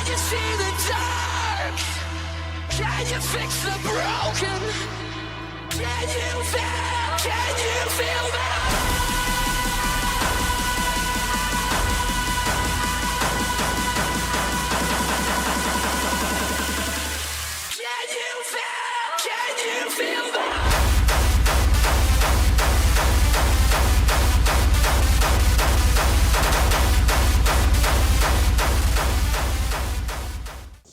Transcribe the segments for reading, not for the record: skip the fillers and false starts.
you see the dark? Can you fix the broken? Can you feel that? Can you feel that?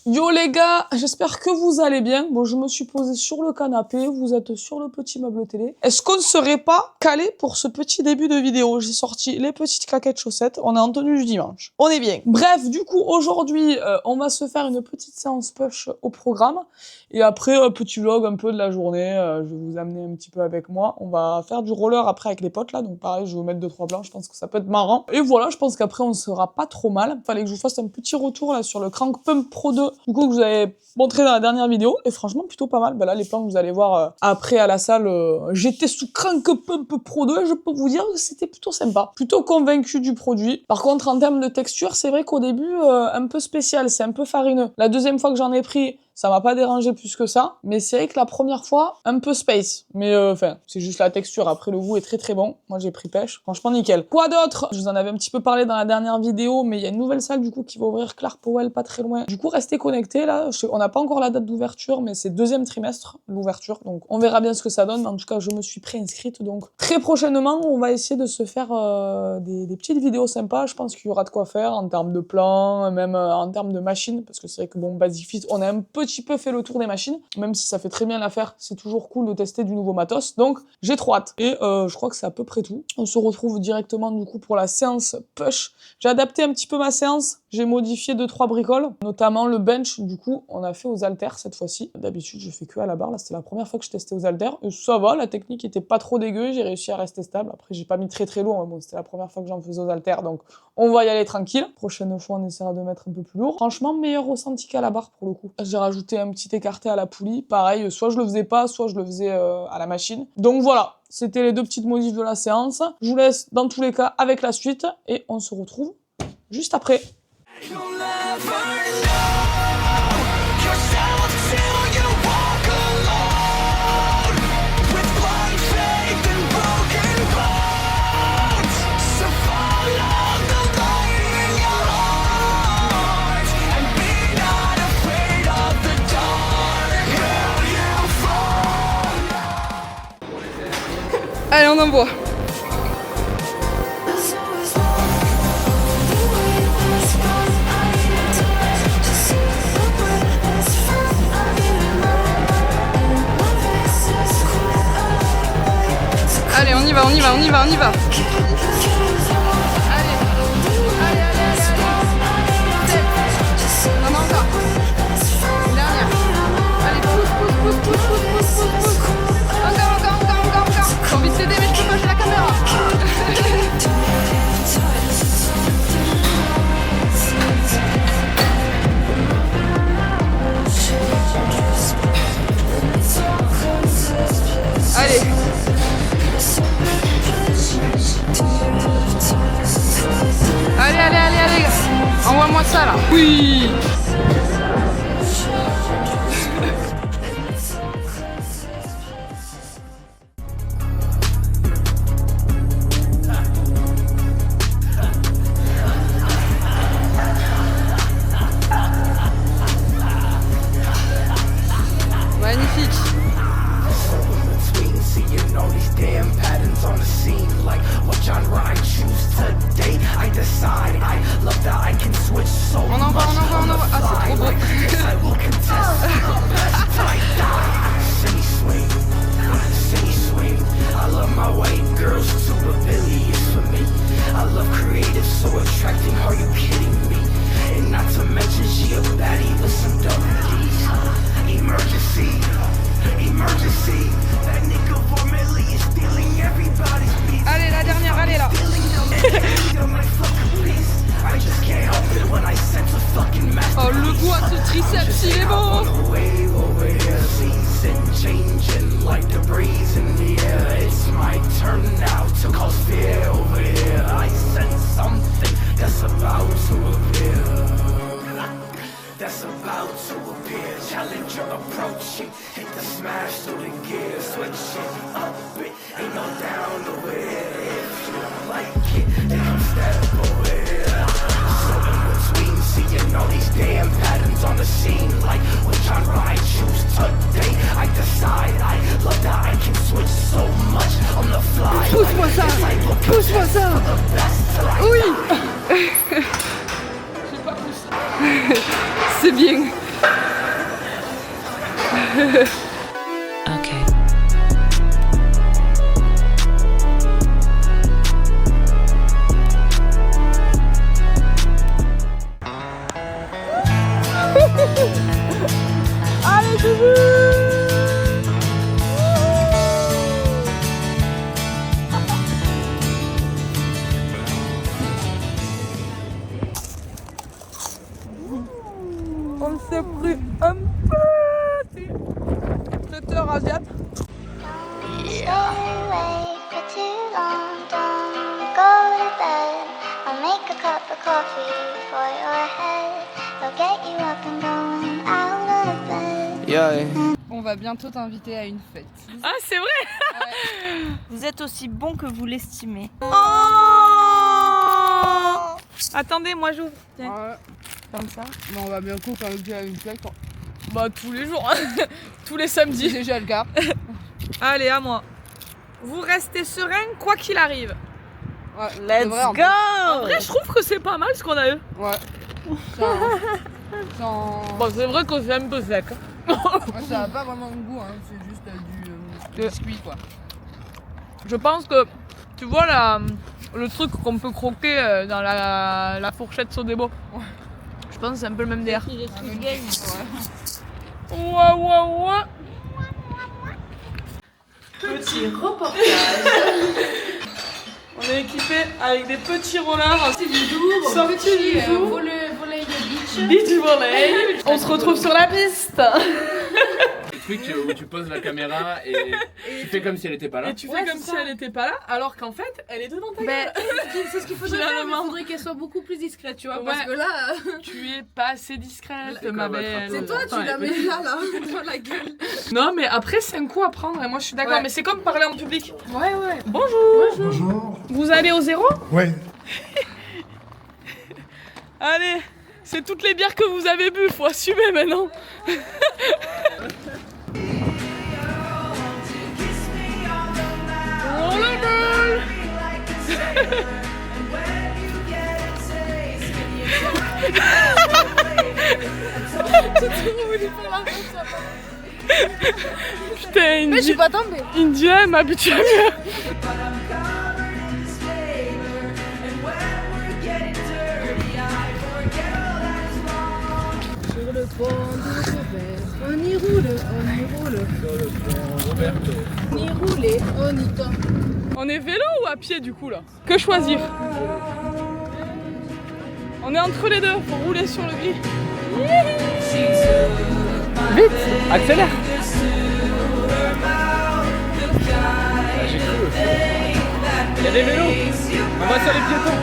Yo les gars, j'espère que vous allez bien. Bon, je me suis posé sur le canapé, vous êtes sur le petit meuble télé. Est-ce qu'on ne serait pas calé pour ce petit début de vidéo? J'ai sorti les petites claquettes chaussettes, on est en tenue du dimanche. On est bien. Bref, du coup, aujourd'hui, on va se faire une petite séance push au programme. Et après, petit vlog un peu de la journée, je vais vous amener un petit peu avec moi. On va faire du roller après avec les potes là, donc pareil, je vais vous mettre 2-3 plans, je pense que ça peut être marrant. Et voilà, je pense qu'après on sera pas trop mal. Fallait que je vous fasse un petit retour là sur le Crank Pump Pro 2, du coup que je vous avais montré dans la dernière vidéo, et franchement plutôt pas mal. Bah là, les plans que vous allez voir après à la salle, j'étais sous Crank Pump Pro 2, et je peux vous dire que c'était plutôt sympa. Plutôt convaincu du produit. Par contre, en termes de texture, c'est vrai qu'au début, un peu spécial, c'est un peu farineux. La deuxième fois que j'en ai pris, ça m'a pas dérangé plus que ça, mais c'est vrai que la première fois, un peu space. Mais enfin, c'est juste la texture. Après, le goût est très très bon. Moi, j'ai pris pêche. Franchement, nickel. Quoi d'autre? Je vous en avais un petit peu parlé dans la dernière vidéo, mais il y a une nouvelle salle du coup qui va ouvrir, Clark Powell, pas très loin. Du coup, restez connectés là. On n'a pas encore la date d'ouverture, mais c'est deuxième trimestre l'ouverture. Donc, on verra bien ce que ça donne. Mais en tout cas, je me suis préinscrite. Donc, très prochainement, on va essayer de se faire des petites vidéos sympas. Je pense qu'il y aura de quoi faire en termes de plans, même en termes de machines, parce que c'est vrai que bon, Basic Fit, on a un petit peu fait le tour des machines, même si ça fait très bien l'affaire, c'est toujours cool de tester du nouveau matos, donc j'ai trop hâte. Et je crois que c'est à peu près tout. On se retrouve directement du coup pour la séance push. J'ai adapté un petit peu ma séance, j'ai modifié 2-3 bricoles, notamment le bench, du coup on a fait aux haltères cette fois-ci. D'habitude je fais que à la barre, là c'était la première fois que je testais aux haltères, et ça va, la technique était pas trop dégueu, j'ai réussi à rester stable. Après j'ai pas mis très lourd, mais bon c'était la première fois que j'en faisais aux haltères, donc on va y aller tranquille. Prochaine fois on essaiera de mettre un peu plus lourd. Franchement meilleur ressenti qu'à la barre pour le coup. J'ai rajouté un petit écarté à la poulie, pareil, soit je le faisais pas, soit je le faisais à la machine. Donc voilà, c'était les deux petites modifs de la séance. Je vous laisse dans tous les cas avec la suite, et on se retrouve juste après. Allez, on envoie. Allez, on y va, on y va, on y va, on y va. Allez. Allez, envoie-moi ça là. Oui. Magnifique. On envoie. Ah, c'est trop beau. Allez, la dernière, allez là. Oh, le goût à ce triceps, il est beau. about to appear. Challenger approaching, hit the smash through the gears, switching up it. Ain't no down over here. If you don't like it, then come step over here. So in between, seeing all these damn patterns on the scene, like which genre I choose today. I decide I love that I can switch so much on the fly. Pousse-moi ça, pousse-moi ça. Oui. C'est bien. Okay. Allez, Juju! On s'est pris un petit traiteur asiat. Stay awake for too long, don't go to bed. I'll make a cup of coffee for your head. I'll get you up and going out of bed. Yeah. On va bientôt t'inviter à une fête. Ah, c'est vrai? Vous êtes aussi bon que vous l'estimez. Oh! Attendez, moi j'ouvre. Tiens. Ouais. Comme ça. Mais on va bientôt t'inviter à une fête. Bah tous les jours, tous les samedis. C'est déjà le cas. Allez, à moi. Vous restez serein quoi qu'il arrive. Ouais, Let's c'est vrai, en go! En vrai, je trouve que c'est pas mal ce qu'on a eu. plus. Ouais. Bon, c'est vrai qu'on fait un peu sec. Ouais, ça a pas vraiment de goût, hein. C'est juste du biscuit quoi. Je pense que, tu vois, le truc qu'on peut croquer dans la fourchette Sodebo. Ouais. Je pense que c'est un peu le même DR. Ouais. Ouah, ouah, ouah. Petit reportage. On est équipé avec des petits rollers. Sortie du jour. Sortie du jour. Volley de beach. Beach volley. On se retrouve sur la piste. Le truc où tu poses la caméra et tu fais comme si elle était pas là. Et tu fais comme si elle était pas là, alors qu'en fait, elle est devant ta gueule. C'est ce qu'il faudrait faire, mais il Finalement. faudrait qu'elle soit beaucoup plus discrète, tu vois. Ouais. Parce que là, Tu es pas assez discrète, C'est ma quoi votre belle. rapport c'est toi, Attends, tu la écoute. mets là, dans la gueule. Non, mais après, c'est un coup à prendre, et moi je suis d'accord. Ouais. Mais c'est comme parler en public. Ouais, ouais. Bonjour. Bonjour. Vous allez au zéro? Ouais. Allez, c'est toutes les bières que vous avez bu, faut assumer maintenant. Rollerball. Putain, Mais je suis pas tombée. Indien, habituellement. Sur le pont de Robert, on y roule, on y roule. Sur le pont Roberto. On y roule et on y tombe. On est vélo ou à pied du coup là? Que choisir? On est entre les deux, faut rouler sur le gris. Vite, accélère. J'ai cru aussi. Il y a des vélos. On va sur les piétons.